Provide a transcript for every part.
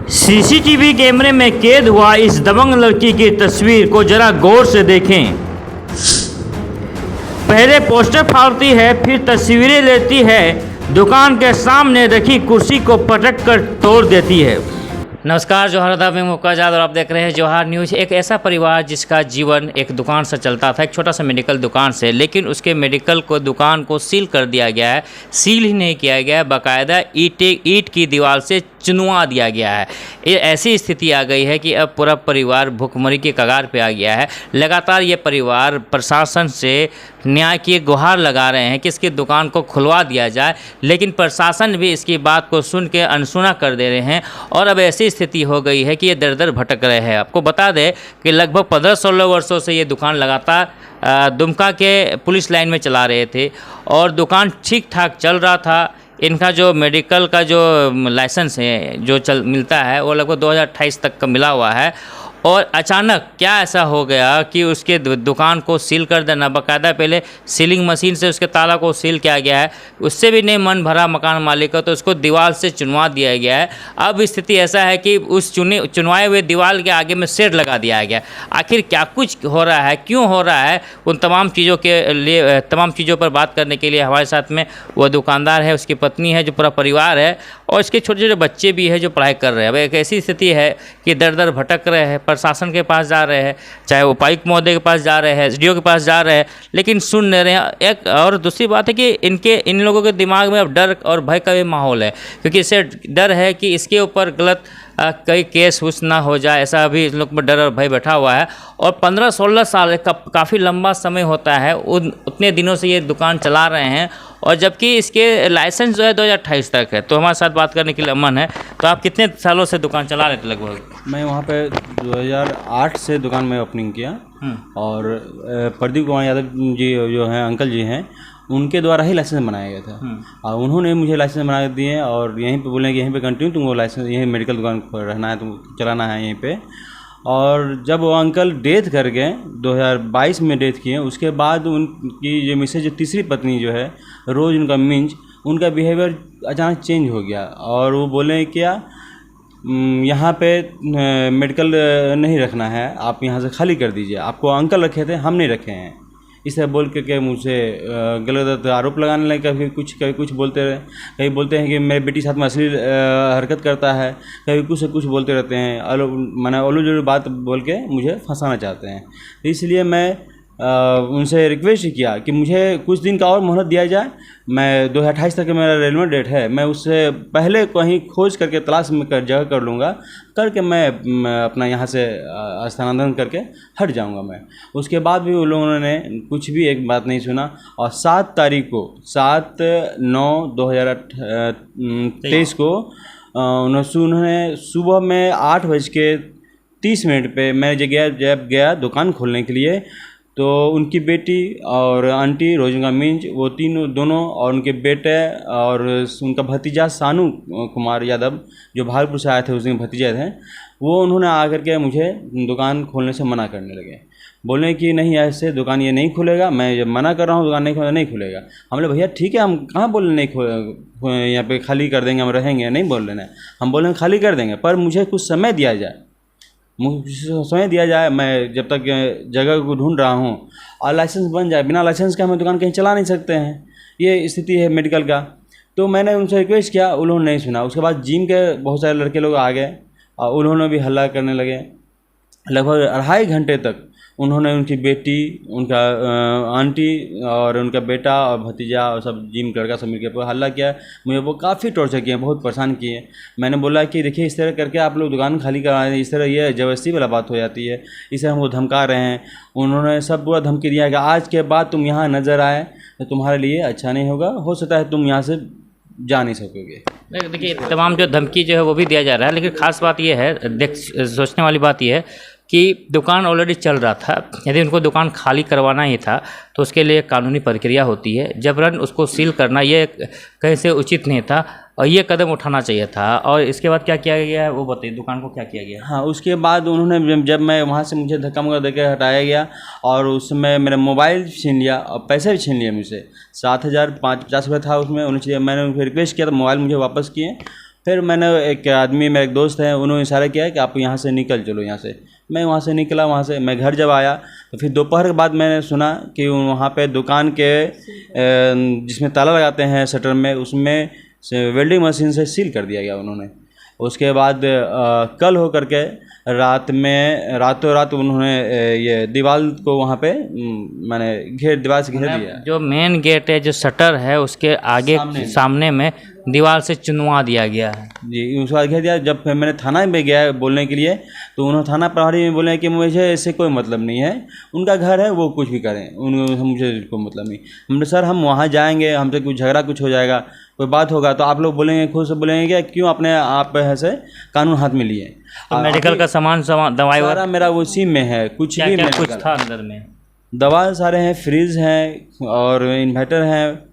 CCTV कैमरे में कैद हुआ इस दबंग लड़की की तस्वीर को जरा गौर से देखें। पहले पोस्टर फाड़ती है, फिर तस्वीरें लेती है, दुकान के सामने रखी कुर्सी को पटक कर तोड़ देती है। नमस्कार, जोहार आदाब, मैं मुक्काजाद और आप देख रहे हैं जोहार न्यूज़। एक ऐसा परिवार जिसका जीवन एक दुकान से चलता था, एक छोटा सा मेडिकल दुकान से, लेकिन उसके मेडिकल को दुकान को सील कर दिया गया है। सील ही नहीं किया गया है, बाकायदा ईंट की दीवार से चुनवा दिया गया है। ये ऐसी स्थिति आ गई है कि अब पूरा परिवार भुखमरी के कगार पे आ गया है। लगातार ये परिवार प्रशासन से न्याय की गुहार लगा रहे हैं कि इसकी दुकान को खुलवा दिया जाए, लेकिन प्रशासन भी इसकी बात को सुन के अनसुना कर दे रहे हैं और अब ऐसी स्थिति हो गई है कि ये दर दर भटक रहे हैं। आपको बता दें कि लगभग 15-16 वर्षों से ये दुकान लगातार दुमका के पुलिस लाइन में चला रहे थे और दुकान ठीक ठाक चल रहा था। इनका जो मेडिकल का जो लाइसेंस है जो मिलता है वो लगभग 2028 तक का मिला हुआ है और अचानक क्या ऐसा हो गया कि उसके दुकान को सील कर देना, बाकायदा पहले सीलिंग मशीन से उसके ताला को सील किया गया है, उससे भी नहीं मन भरा मकान मालिक का, तो उसको दीवार से चुनवा दिया गया है। अब स्थिति ऐसा है कि उस चुनवाए हुए दीवार के आगे में शेड लगा दिया गया। आखिर क्या कुछ हो रहा है, क्यों हो रहा है, उन तमाम चीज़ों के लिए तमाम चीज़ों पर बात करने के लिए हमारे साथ में वो दुकानदार है, उसकी पत्नी है, जो पूरा परिवार है और इसके छोटे छोटे बच्चे भी हैं जो पढ़ाई कर रहे हैं। अब एक ऐसी स्थिति है कि दर दर भटक रहे हैं, प्रशासन के पास जा रहे हैं, चाहे वो उपायुक्त महोदय के पास जा रहे हैं, एसडीओ के पास जा रहे हैं, लेकिन सुन नहीं रहे हैं। एक और दूसरी बात है कि इन लोगों के दिमाग में अब डर और भय का भी माहौल है, क्योंकि इससे डर है कि इसके ऊपर गलत कई केस उस ना हो जाए, ऐसा भी इन लोग पर डर और भय बैठा हुआ है। और 15-16 साल काफ़ी लंबा समय होता है, उतने दिनों से ये दुकान चला रहे हैं और जबकि इसके लाइसेंस जो है 2028 तक है। तो हमारे साथ बात करने के लिए अमन है। तो आप कितने सालों से दुकान चला रहे थे लगभग? मैं वहाँ पे 2008 से दुकान में ओपनिंग किया और प्रदीप कुमार यादव जी जो हैं अंकल जी हैं, उनके द्वारा ही लाइसेंस बनाया गया था और उन्होंने मुझे लाइसेंस बना दिए और यहीं पे बोले कि यहीं पे कंटिन्यू तुमको लाइसेंस, यहीं मेडिकल दुकान पर रहना है, तुमको चलाना है यहीं पे। और जब वो अंकल डेथ कर गए, 2022 में डेथ किए, उसके बाद उनकी जो मिसेज जो तीसरी पत्नी जो है रोज़ उनका मिंज, उनका बिहेवियर अचानक चेंज हो गया और वो बोले क्या यहाँ पे मेडिकल नहीं रखना है, आप यहाँ से खाली कर दीजिए, आपको अंकल रखे थे, हम नहीं रखे हैं। इसे बोल के मुझसे गलत आरोप लगाने लगे। कभी कुछ बोलते रहे, कभी बोलते हैं कि मेरे बेटी साथ में अश्लील हरकत करता है, कभी कुछ से कुछ बोलते रहते हैं, मैंने ओलू जो बात बोल के मुझे फंसाना चाहते हैं। इसलिए मैं उनसे रिक्वेस्ट किया कि मुझे कुछ दिन का और मोहलत दिया जाए। मैं 2028 तक मेरा रेलवे डेट है, मैं उससे पहले कहीं खोज करके तलाश में जगह कर लूँगा, करके मैं अपना यहाँ से स्थानांतरण करके हट जाऊँगा मैं। उसके बाद भी उन लोगों ने कुछ भी एक बात नहीं सुना और 7 तारीख को 7/9/2023 को उन्होंने सुबह में 8:30 पे मैं जब गया दुकान खोलने के लिए, तो उनकी बेटी और आंटी रोजंगा मिंज, वो दोनों और उनके बेटे और उनका भतीजा सानू कुमार यादव जो भागलपुर से आए थे, उसके भतीजे थे, वो उन्होंने आकर के मुझे दुकान खोलने से मना करने लगे। बोले कि नहीं, ऐसे दुकान ये नहीं खुलेगा, मैं जब मना कर रहा हूँ दुकान नहीं खुलेगा। हम बोले भैया ठीक है, हम कहाँ बोल रहे नहीं यहाँ पे खाली कर देंगे, हम रहेंगे, नहीं बोल रहे हैं, हम बोल रहे हैं खाली कर देंगे, पर मुझे कुछ समय दिया जाए, मैं जब तक जगह को ढूंढ रहा हूँ और लाइसेंस बन जाए। बिना लाइसेंस के हम दुकान कहीं चला नहीं सकते हैं, ये स्थिति है मेडिकल का। तो मैंने उनसे रिक्वेस्ट किया, उन्होंने नहीं सुना। उसके बाद जिम के बहुत सारे लड़के लोग आ गए और उन्होंने भी हल्ला करने लगे। लगभग 2.5 घंटे तक उन्होंने उनकी बेटी, उनका आंटी और उनका बेटा और भतीजा और सब जिम लड़का सब मिलकर हल्ला किया। मुझे वो काफ़ी टॉर्चर किए, बहुत परेशान किए। मैंने बोला कि देखिए इस तरह करके आप लोग दुकान खाली करा रहे हैं, इस तरह ये ज़बरदस्ती वाला बात हो जाती है, इसे हमको धमका रहे हैं। उन्होंने सब पूरा धमकी दिया कि आज के बाद तुम यहाँ नज़र आए तो तुम्हारे लिए अच्छा नहीं होगा, हो सकता है तुम यहाँ से जा नहीं सकोगे। देखिए तमाम जो धमकी जो है वो भी दिया जा रहा है, लेकिन ख़ास बात ये है, सोचने वाली बात ये है कि दुकान ऑलरेडी चल रहा था। यदि उनको दुकान खाली करवाना ही था तो उसके लिए कानूनी प्रक्रिया होती है। जबरन उसको सील करना ये कहीं से उचित नहीं था और ये कदम उठाना चाहिए था। और इसके बाद क्या किया गया है वो बताइए, दुकान को क्या किया गया? हाँ, उसके बाद उन्होंने जब मैं वहाँ से मुझे धक्का मुक्का देकर हटाया गया और उसमें मेरा मोबाइल छीन लिया और पैसे भी छीन लिए मुझसे। 7,550 रुपये था उसमें, मैंने उनको रिक्वेस्ट किया तो मोबाइल मुझे वापस किए। फिर मैंने एक आदमी, मेरा एक दोस्त है, उन्होंने इशारा किया कि आप यहाँ से निकल चलो यहाँ से। मैं वहाँ से निकला, वहाँ से मैं घर जब आया तो फिर दोपहर के बाद मैंने सुना कि वहाँ पे दुकान के जिसमें ताला लगाते हैं शटर में, उसमें वेल्डिंग मशीन से सील कर दिया गया उन्होंने। उसके बाद कल हो करके रातों रात उन्होंने ये दीवार को वहाँ पे मैंने दीवार से घेर दिया। जो मेन गेट है, जो शटर है, उसके आगे सामने में दीवार से चुनवा दिया गया है जी। उसके बाद घेर दिया। जब मैंने थाना में गया बोलने के लिए तो उन्होंने थाना प्रभारी में बोले कि मुझे इससे कोई मतलब नहीं है, उनका घर है, वो कुछ भी करें, मुझे कोई मतलब नहीं। हमने सर हम वहाँ जाएंगे, हमसे कुछ झगड़ा कुछ हो जाएगा, कोई बात होगा तो आप लोग बोलेंगे, खुद से बोलेंगे कि क्यों अपने आप ऐसे कानून हाथ में लिए। तो मेडिकल का सामान दवाई सारा मेरा उसी में है, कुछ भी क्या कुछ था अंदर में? दवा सारे हैं, फ्रिज हैं और इन्वर्टर है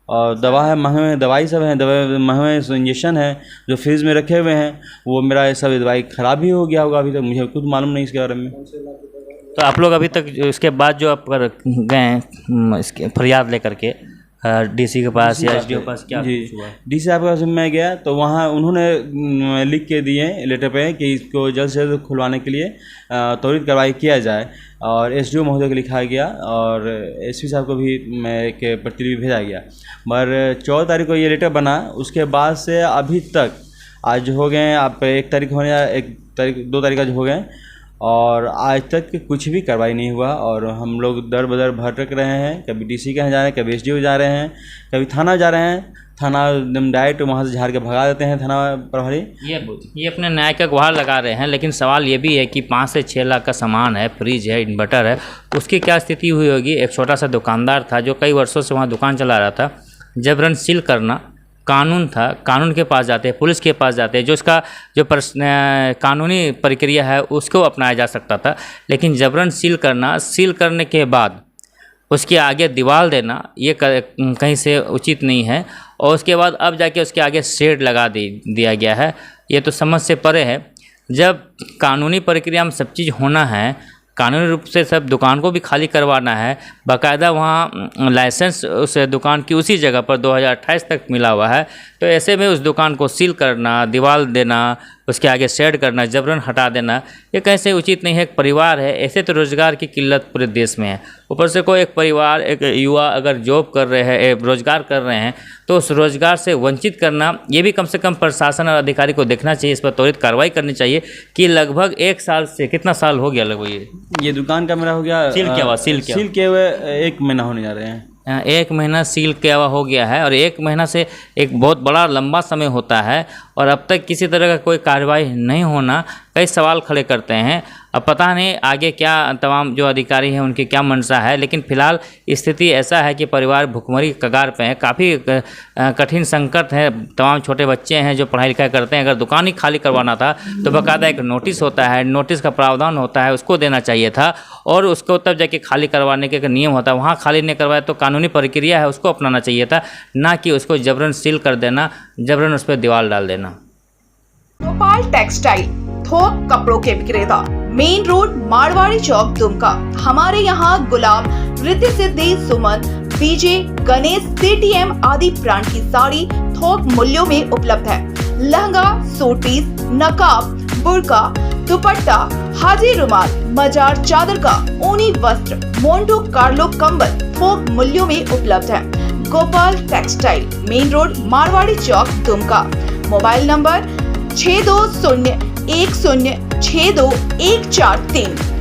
और दवा है, महंगे दवाई सब है, दवा महंगे इंजेक्शन है जो फ्रिज में रखे हुए हैं। वो मेरा ये सब दवाई ख़राब ही हो गया होगा, अभी तक मुझे खुद मालूम नहीं इसके बारे में। तो आप लोग अभी तक इसके बाद जो आप गए इसके फरियाद लेकर के डीसी के पास या एसडीओ के पास, क्या हुआ? डीसी साहब के पास मैं गया तो वहाँ उन्होंने लिख के दिए लेटर पे कि इसको जल्द से जल्द खुलवाने के लिए त्वरित कार्रवाई किया जाए, और एसडीओ महोदय को लिखा गया और एसपी साहब को भी मैं एक प्रतिलिपि भेजा गया। मगर 14 तारीख को ये लेटर बना, उसके बाद से अभी तक आज हो गए, आप 1 तारीख होने, 2 तारीख आज हो गए और आज तक कुछ भी कार्रवाई नहीं हुआ। और हम लोग दर बदर भटक रहे हैं, कभी डीसी के यहाँ जा रहे हैं, कभी एसडीओ जा रहे हैं, कभी थाना जा रहे हैं। थाना एकदम डायरेक्ट वहाँ से झाड़ के भगा देते हैं थाना प्रभारी। ये अपने न्याय का गुहार लगा रहे हैं, लेकिन सवाल ये भी है कि 5 से 6 लाख का सामान है, फ्रिज है, इन्वर्टर है, उसकी क्या स्थिति हुई होगी? एक छोटा सा दुकानदार था जो कई वर्षों से वहाँ दुकान चला रहा था। जबरन सील करना कानून था, कानून के पास जाते हैं, पुलिस के पास जाते हैं, जो इसका जो कानूनी प्रक्रिया है उसको अपनाया जा सकता था। लेकिन जबरन सील करना, सील करने के बाद उसके आगे दीवार देना, ये कहीं से उचित नहीं है। और उसके बाद अब जाके उसके आगे शेड लगा दिया गया है, ये तो समझ से परे है। जब कानूनी प्रक्रिया में सब चीज़ होना है, कानूनी रूप से सब दुकान को भी खाली करवाना है, बाकायदा वहाँ लाइसेंस उस दुकान की उसी जगह पर 2028 तक मिला हुआ है, तो ऐसे में उस दुकान को सील करना, दीवार देना, उसके आगे शेड करना, जबरन हटा देना, ये कैसे उचित नहीं है। एक परिवार है, ऐसे तो रोज़गार की किल्लत पूरे देश में है, ऊपर से कोई एक परिवार, एक युवा अगर जॉब कर रहे हैं, रोज़गार कर रहे हैं, तो उस रोज़गार से वंचित करना, ये भी कम से कम प्रशासन और अधिकारी को देखना चाहिए, इस पर त्वरित कार्रवाई करनी चाहिए। कि लगभग 1 साल से, कितना साल हो गया लगभग ये दुकान का मेरा हो गया सील किया हुआ? सील किए हुए 1 महीना होने जा रहे हैं। 1 महीना सील किया हुआ हो गया है, और 1 महीना से एक बहुत बड़ा लंबा समय होता है, और अब तक किसी तरह का कोई कार्रवाई नहीं होना कई सवाल खड़े करते हैं। अब पता नहीं आगे क्या तमाम जो अधिकारी हैं उनकी क्या मंशा है, लेकिन फ़िलहाल स्थिति ऐसा है कि परिवार भुखमरी कगार पे है, काफ़ी कठिन संकट है। तमाम छोटे बच्चे हैं जो पढ़ाई लिखाई करते हैं, अगर दुकान ही खाली करवाना था तो बाकायदा एक नोटिस होता है, नोटिस का प्रावधान होता है, उसको देना चाहिए था, और उसको तब जाके खाली करवाने के नियम होता है। वहाँ खाली नहीं करवाया तो कानूनी प्रक्रिया है, उसको अपनाना चाहिए था, ना कि उसको जबरन सील कर देना, जबरन उस पर दीवार डाल देना। गोपाल टेक्सटाइल, थोक कपड़ों के विक्रेता, मेन रोड, मारवाड़ी चौक, दुमका। हमारे यहाँ गुलाब, रिद्धि सिद्धि, सुमन, बीजे, गणेश, सीटीएम आदि ब्रांड की साड़ी थोक मूल्यों में उपलब्ध है। लहंगा, सूट पीस, नकाब, बुर्का, दुपट्टा, हाजी रुमाल, मजार चादर का ऊनी वस्त्र, मोंटो कार्लो कंबल थोक मूल्यों में उपलब्ध है। Gopal textile, main road, Marwari Chowk, Dumka. Mobile number 6201062143।